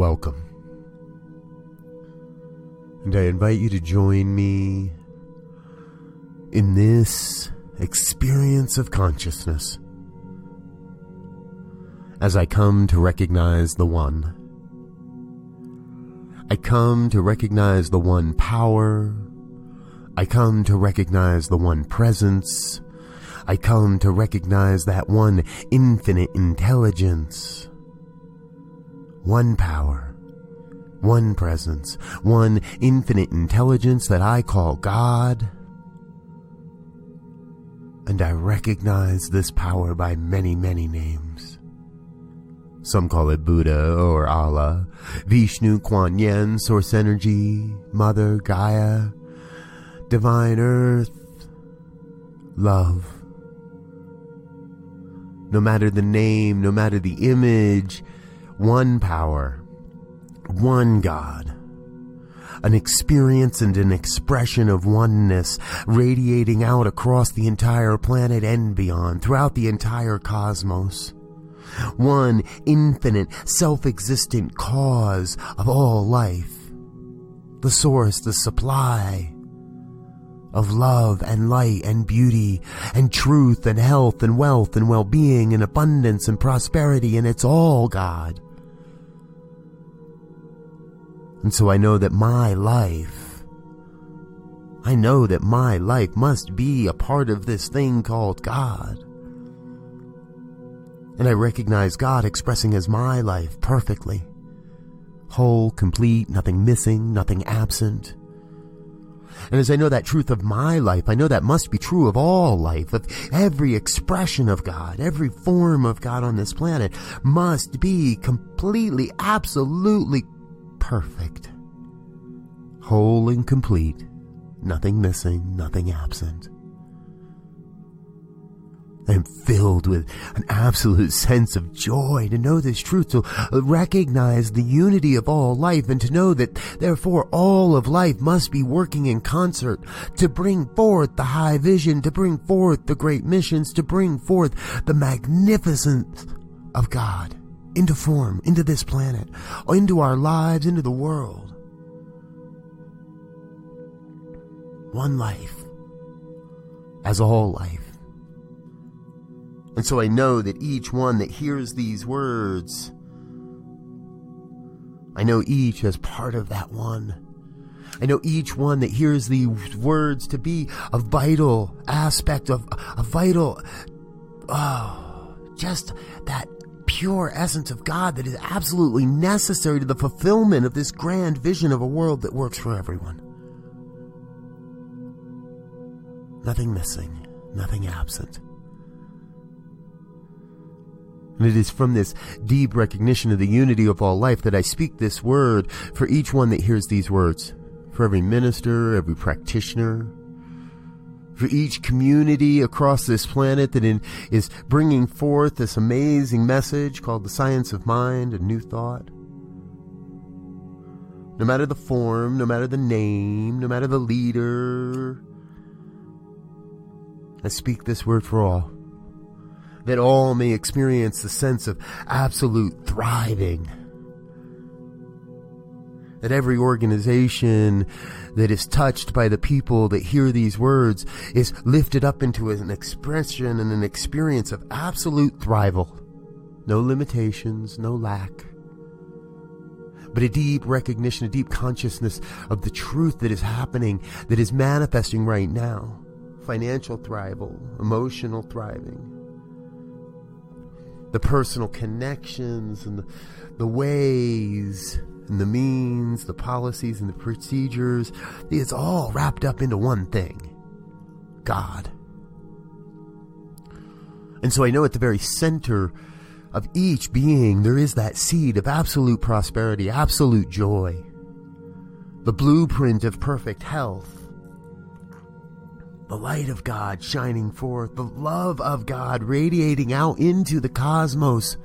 welcome. And I invite you to join me in this experience of consciousness as I come to recognize the One. I come to recognize the One Power. I come to recognize the One Presence. I come to recognize that One Infinite Intelligence. One Power, One Presence, One Infinite Intelligence that I call God. And I recognize this power by many, many names. Some call it Buddha or Allah, Vishnu, Kuan Yin, Source Energy, Mother, Gaia, Divine Earth, Love. No matter the name, no matter the image, one power, one God, an experience and an expression of oneness radiating out across the entire planet and beyond, throughout the entire cosmos. One infinite, self-existent cause of all life, the source, the supply of love and light and beauty and truth and health and wealth and well-being and abundance and prosperity, and it's all God. And so I know that my life must be a part of this thing called God. And I recognize God expressing as my life perfectly. Whole, complete, nothing missing, nothing absent. And as I know that truth of my life, I know that must be true of all life, of every expression of God, every form of God on this planet must be completely, absolutely perfect, whole and complete, nothing missing, nothing absent. I am filled with an absolute sense of joy to know this truth, to recognize the unity of all life, and to know that therefore all of life must be working in concert to bring forth the high vision, to bring forth the great missions, to bring forth the magnificence of God into form, into this planet, into our lives, into the world. One life as all life. And so I know that each one that hears these words, I know each as part of that one. I know each one that hears these words to be a vital aspect just that pure essence of God that is absolutely necessary to the fulfillment of this grand vision of a world that works for everyone. Nothing missing, nothing absent. And it is from this deep recognition of the unity of all life that I speak this word for each one that hears these words. For every minister, every practitioner, for each community across this planet that is bringing forth this amazing message called the science of mind and new thought. No matter the form, no matter the name, no matter the leader, I speak this word for all. That all may experience the sense of absolute thriving. That every organization that is touched by the people that hear these words is lifted up into an expression and an experience of absolute thrival. No limitations, no lack. But a deep recognition, a deep consciousness of the truth that is happening, that is manifesting right now. Financial thrival, emotional thriving. The personal connections and the ways and the means, the policies and the procedures, it's all wrapped up into one thing, God. And so I know at the very center of each being, there is that seed of absolute prosperity, absolute joy, the blueprint of perfect health, the light of God shining forth, the love of God radiating out into the cosmos,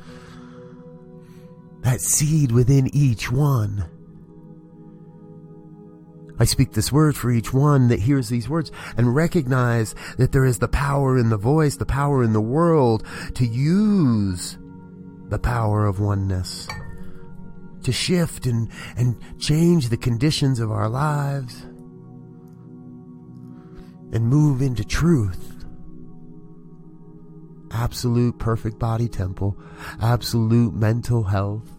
that seed within each one. I speak this word for each one that hears these words and recognize that there is the power in the voice, the power in the world to use the power of oneness, to shift and change the conditions of our lives and move into truth. Absolute perfect body temple, absolute mental health,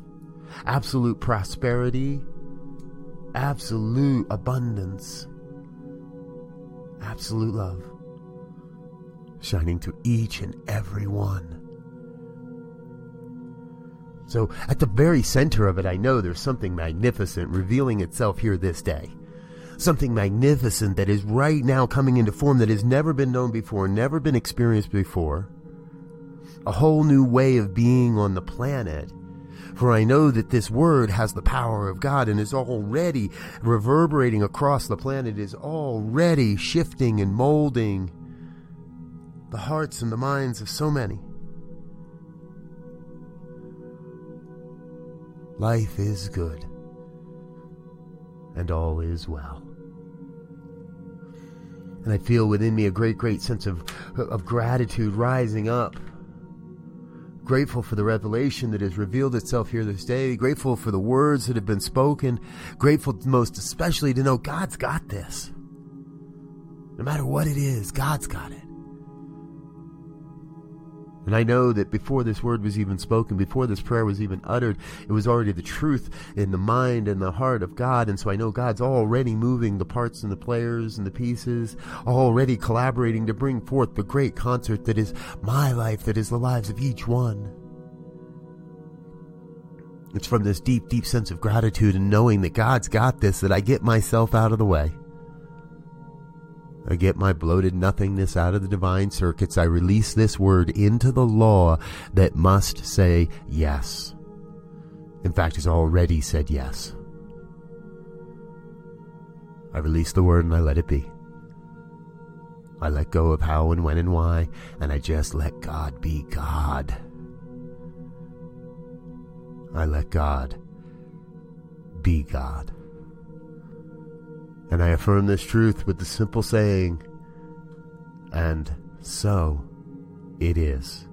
absolute prosperity, absolute abundance, absolute love, shining to each and every one. So at the very center of it, I know there's something magnificent revealing itself here this day. Something magnificent that is right now coming into form that has never been known before, never been experienced before. A whole new way of being on the planet. For I know that this word has the power of God and is already reverberating across the planet, is already shifting and molding the hearts and the minds of so many. Life is good, and all is well. And I feel within me a great, great sense of gratitude rising up. Grateful for the revelation that has revealed itself here this day. Grateful for the words that have been spoken. Grateful most especially to know God's got this. No matter what it is, God's got it. And I know that before this word was even spoken, before this prayer was even uttered, it was already the truth in the mind and the heart of God. And so I know God's already moving the parts and the players and the pieces, already collaborating to bring forth the great concert that is my life, that is the lives of each one. It's from this deep, deep sense of gratitude and knowing that God's got this that I get myself out of the way. I get my bloated nothingness out of the divine circuits. I release this word into the law that must say yes. In fact, has already said yes. I release the word and I let it be. I let go of how and when and why, and I just let God be God. I let God be God. And I affirm this truth with the simple saying, and so it is.